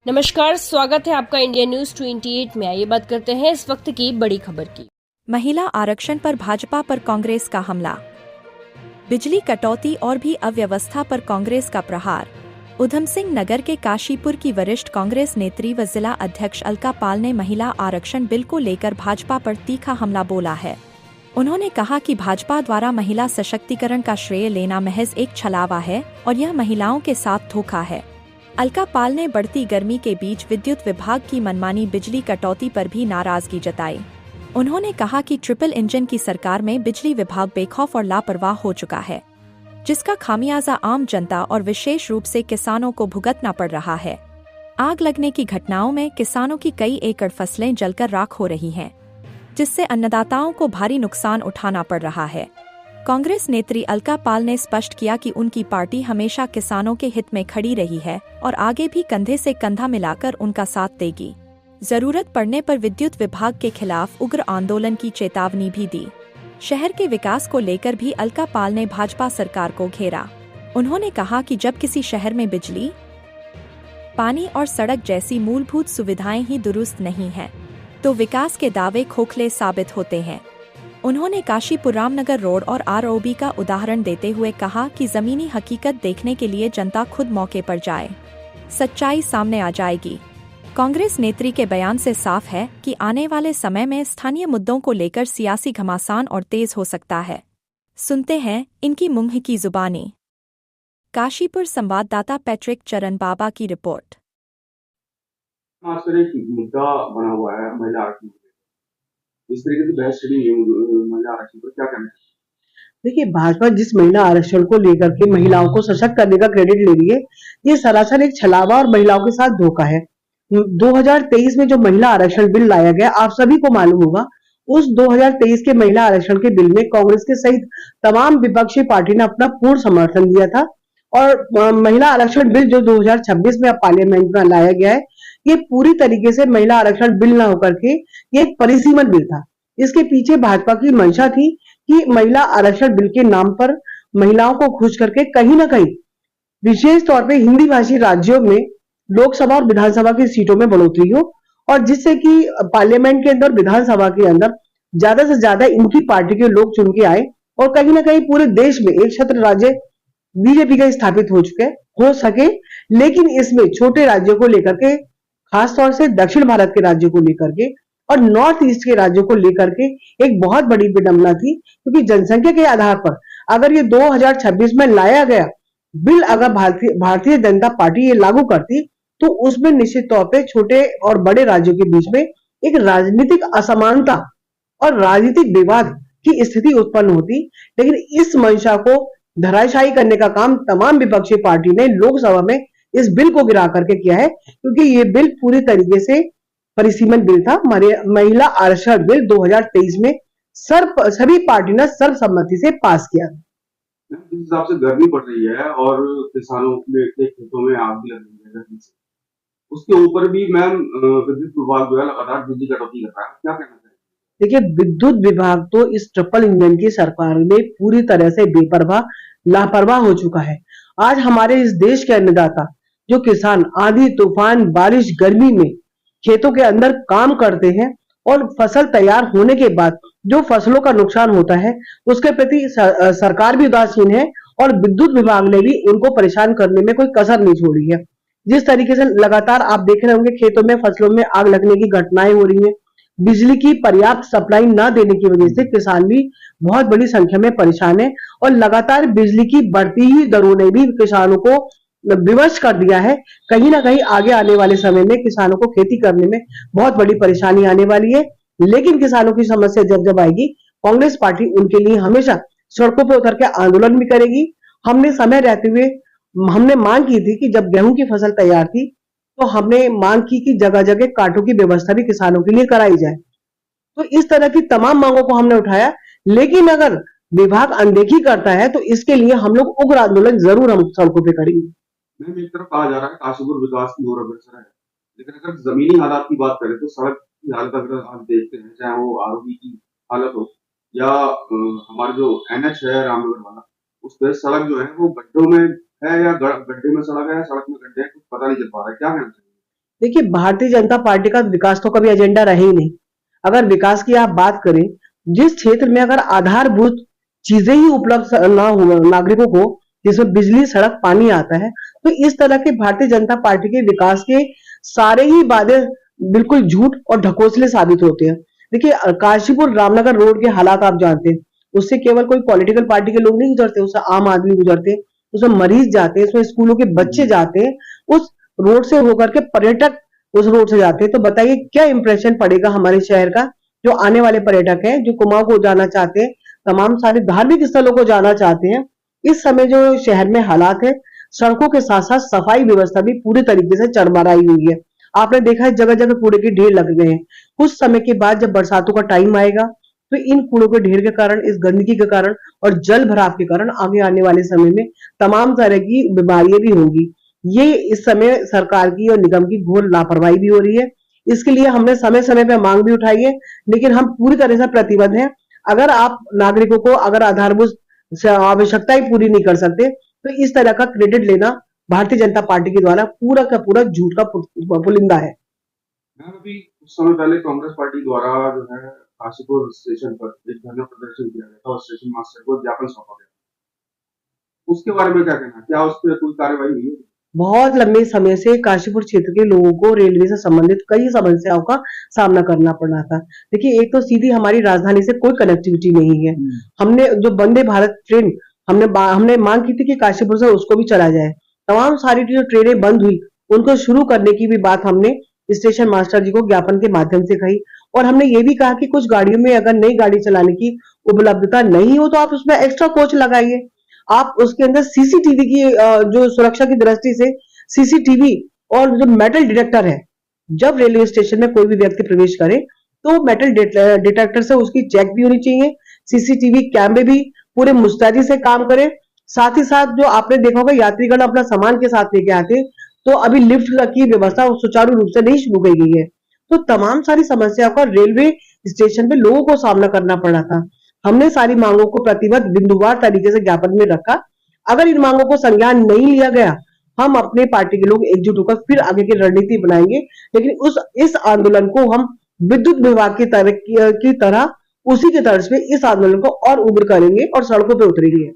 नमस्कार, स्वागत है आपका इंडिया न्यूज 28 में। आइए बात करते हैं इस वक्त की बड़ी खबर की। महिला आरक्षण पर भाजपा पर कांग्रेस का हमला। बिजली कटौती और भी अव्यवस्था पर कांग्रेस का प्रहार। उधम सिंह नगर के काशीपुर की वरिष्ठ कांग्रेस नेत्री व जिला अध्यक्ष अलका पाल ने महिला आरक्षण बिल को लेकर भाजपा पर तीखा हमला बोला है। उन्होंने कहा कि भाजपा द्वारा महिला सशक्तिकरण का श्रेय लेना महज एक छलावा है और यह महिलाओं के साथ धोखा है। अलका पाल ने बढ़ती गर्मी के बीच विद्युत विभाग की मनमानी बिजली कटौती पर भी नाराजगी जताई। उन्होंने कहा कि ट्रिपल इंजन की सरकार में बिजली विभाग बेखौफ और लापरवाह हो चुका है, जिसका खामियाजा आम जनता और विशेष रूप से किसानों को भुगतना पड़ रहा है। आग लगने की घटनाओं में किसानों की कई एकड़ फसलें जलकर राख हो रही हैं, जिससे अन्नदाताओं को भारी नुकसान उठाना पड़ रहा है। कांग्रेस नेत्री अलका पाल ने स्पष्ट किया कि उनकी पार्टी हमेशा किसानों के हित में खड़ी रही है और आगे भी कंधे से कंधा मिलाकर उनका साथ देगी। जरूरत पड़ने पर विद्युत विभाग के खिलाफ उग्र आंदोलन की चेतावनी भी दी। शहर के विकास को लेकर भी अलका पाल ने भाजपा सरकार को घेरा। उन्होंने कहा कि जब किसी शहर में बिजली, पानी और सड़क जैसी मूलभूत सुविधाएं ही दुरुस्त नहीं हैं, तो विकास के दावे खोखले साबित होते हैं। उन्होंने काशीपुर रामनगर रोड और आरओबी का उदाहरण देते हुए कहा कि जमीनी हकीकत देखने के लिए जनता खुद मौके पर जाए, सच्चाई सामने आ जाएगी। कांग्रेस नेत्री के बयान से साफ है कि आने वाले समय में स्थानीय मुद्दों को लेकर सियासी घमासान और तेज हो सकता है। सुनते हैं इनकी मुंह की जुबानी। काशीपुर संवाददाता पैट्रिक चरण बाबा की रिपोर्ट। एक मुद्दा बना हुआ है महिला आरक्षण, इस तरीके से बहस चली है महिला आरक्षण पर, क्या कहना है? देखिए, भाजपा जिस महिला आरक्षण को लेकर के महिलाओं को सशक्त करने का क्रेडिट ले रही है, ये सरासर एक छलावा और महिलाओं के साथ धोखा है। 2023 में जो महिला आरक्षण बिल लाया गया, आप सभी को मालूम होगा, उस 2023 के महिला आरक्षण के बिल में कांग्रेस के सहित तमाम विपक्षी पार्टी ने अपना पूर्ण समर्थन दिया था। और महिला आरक्षण बिल जो 2026 में अब पार्लियामेंट में लाया गया है, ये पूरी तरीके से महिला आरक्षण बिल न होकर के ये एक परिसीमन बिल था। इसके पीछे भाजपा की मंशा थी कि महिला आरक्षण बिल के नाम पर महिलाओं को खुश करके कहीं ना कहीं विशेष तौर पे हिंदी भाषी राज्यों में लोकसभा और विधानसभा की सीटों में बढ़ोतरी हो, और जिससे कि पार्लियामेंट के अंदर, विधानसभा के अंदर ज्यादा से ज्यादा इनकी पार्टी के लोग चुन के आए और कहीं ना कहीं पूरे देश में एक छत्र राज्य बीजेपी का स्थापित हो सके। लेकिन इसमें छोटे राज्यों को लेकर के, खासतौर से दक्षिण भारत के राज्यों को लेकर के और नॉर्थ ईस्ट के राज्यों को लेकर के एक बहुत बड़ी विडंबना थी, क्योंकि जनसंख्या के आधार पर अगर ये 2026 में लाया गया बिल अगर भारतीय जनता पार्टी ये लागू करती, तो उसमें निश्चित तौर पे छोटे और बड़े राज्यों के बीच में एक राजनीतिक असमानता और राजनीतिक विवाद की स्थिति उत्पन्न होती। लेकिन इस मंशा को धराशायी करने का काम तमाम विपक्षी पार्टी ने लोकसभा में इस बिल को गिरा करके किया है, क्योंकि ये बिल पूरी तरीके से परिसीमन बिल था। महिला आरक्षण बिल 2023 में सभी पार्टी ने सर्वसम्मति से पास किया। जिस हिसाब से गर्मी पड़ रही है और किसानों के खेतों में आग भी लग रही है गर्मी से, उसके ऊपर भी मैम विद्युत विभाग जो है लगातार बिजली कटौती कर रहा है, क्या कहना चाहिए? देखिए, विद्युत विभाग तो इस ट्रिपल इंजन की सरकार में पूरी तरह से बेपरवाह, लापरवाह हो चुका है। आज हमारे इस देश के अन्नदाता, जो किसान आंधी तूफान बारिश गर्मी में खेतों के अंदर काम करते हैं और फसल तैयार होने के बाद जो फसलों का नुकसान होता है, उसके प्रति सरकार भी उदासीन है और विद्युत विभाग ने भी उनको परेशान करने में कोई कसर नहीं छोड़ी है। जिस तरीके से लगातार आप देख रहे होंगे, खेतों में फसलों में आग लगने की घटनाएं हो रही हैं, बिजली की पर्याप्त सप्लाई न देने की वजह से किसान भी बहुत बड़ी संख्या में परेशान है और लगातार बिजली की बढ़ती हुई दरों ने भी किसानों को विवश कर दिया है। कहीं ना कहीं आगे आने वाले समय में किसानों को खेती करने में बहुत बड़ी परेशानी आने वाली है। लेकिन किसानों की समस्या जब आएगी, कांग्रेस पार्टी उनके लिए हमेशा सड़कों पर उतर के आंदोलन भी करेगी। हमने समय रहते हुए हमने मांग की थी कि जब गेहूं की फसल तैयार थी, तो हमने मांग की कि जगह जगह कांटों की व्यवस्था भी किसानों के लिए कराई जाए। तो इस तरह की तमाम मांगों को हमने उठाया, लेकिन अगर विभाग अनदेखी करता है तो इसके लिए हम लोग उग्र आंदोलन जरूर हम सड़कों पे करेंगे। मैम, एक तरफ कहा जा रहा है काशीपुर विकास की ओर अग्रसर है, लेकिन अगर जमीनी हालात की बात करें तो सड़क की हालत अगर आप देखते हैं, चाहे वो आरओबी की हालत हो या हमारा जो एनएच है रामनगर वाला, उस पर सड़क जो है वो गड्ढों में है या गड्ढे में सड़क है, सड़क में गड्ढे हैं, कुछ पता नहीं चल पा रहा है, क्या कहना चाहिए? देखिए, भारतीय जनता पार्टी का विकास तो कभी एजेंडा रहा ही नहीं। अगर विकास की आप बात करें, जिस क्षेत्र में अगर आधारभूत चीजें ही उपलब्ध ना हो नागरिकों को, जिसमें बिजली, सड़क, पानी आता है, तो इस तरह के भारतीय जनता पार्टी के विकास के सारे ही वादे बिल्कुल झूठ और ढकोसले साबित होते हैं। देखिए, काशीपुर रामनगर रोड के हालात आप जानते हैं। उससे केवल कोई पॉलिटिकल पार्टी के लोग नहीं गुजरते, उससे आम आदमी गुजरते हैं, उसमें मरीज जाते हैं, उसमें स्कूलों के बच्चे जाते हैं, उस रोड से होकर के पर्यटक उस रोड से जाते हैं। तो बताइए क्या इंप्रेशन पड़ेगा हमारे शहर का, जो आने वाले पर्यटक हैं, जो कुमाऊं को जाना चाहते हैं, तमाम सारे धार्मिक स्थलों को जाना चाहते हैं। इस समय जो शहर में हालात है, सड़कों के साथ साथ सफाई व्यवस्था भी पूरी तरीके से चरमराई हुई है। आपने देखा है जगह जगह कूड़े के ढेर लग गए हैं। कुछ समय के बाद जब बरसातों का टाइम आएगा, तो इन कूड़ों के ढेर के कारण, इस गंदगी के कारण और जल भराव के कारण आगे आने वाले समय में तमाम तरह की बीमारियां भी होंगी। ये इस समय सरकार की और निगम की घोर लापरवाही भी हो रही है। इसके लिए हमने समय समय पर मांग भी उठाई है, लेकिन हम पूरी तरह से प्रतिबद्ध हैं। अगर आप नागरिकों को अगर आधारभूत आवश्यकताएं पूरी नहीं कर सकते, तो इस तरह का क्रेडिट लेना भारतीय जनता पार्टी के द्वारा पूरा का पूरा झूठ का पुलिंदा है। मैम, अभी कुछ समय पहले कांग्रेस पार्टी द्वारा जो है काशीपुर स्टेशन पर एक धरना प्रदर्शन किया गया था और स्टेशन मास्टर को ज्ञापन सौंपा गया। उसके बारे में क्या कहना है? क्या उस पर कोई कार्रवाई हुई है? बहुत लंबे समय से काशीपुर क्षेत्र के लोगों को रेलवे से संबंधित कई समस्याओं का सामना करना पड़ रहा था। देखिए, एक तो सीधी हमारी राजधानी से कोई कनेक्टिविटी नहीं है। हमने जो वंदे भारत ट्रेन हमने मांग की थी कि काशीपुर से उसको भी चला जाए। तमाम सारी जो ट्रेनें बंद हुई, उनको शुरू करने की भी बात हमने स्टेशन मास्टर जी को ज्ञापन के माध्यम से कही। और हमने ये भी कहा कि कुछ गाड़ियों में अगर नई गाड़ी चलाने की उपलब्धता नहीं हो, तो आप उसमें एक्स्ट्रा कोच लगाइए। आप उसके अंदर सीसीटीवी की जो सुरक्षा की दृष्टि से सीसीटीवी और जो मेटल डिटेक्टर है, जब रेलवे स्टेशन में कोई भी व्यक्ति प्रवेश करे, तो मेटल डिटेक्टर से उसकी चेक भी होनी चाहिए। सीसीटीवी कैमरे भी पूरे मुस्तैदी से काम करे। साथ ही साथ जो आपने देखा होगा, यात्रीगण अपना सामान के साथ लेके आते, तो अभी लिफ्ट की व्यवस्था सुचारू रूप से नहीं शुरू की गई है। तो तमाम सारी समस्याओं का रेलवे स्टेशन पे लोगों को सामना करना पड़ रहा था। हमने सारी मांगों को प्रतिबद्ध बिंदुवार तरीके से ज्ञापन में रखा। अगर इन मांगों को संज्ञान नहीं लिया गया, हम अपने पार्टी के लोग एकजुट होकर फिर आगे की रणनीति बनाएंगे। लेकिन इस आंदोलन को हम विद्युत विभाग की तरह उसी के तर्ज पे इस आंदोलन को और उग्र करेंगे और सड़कों पे उतरेंगे।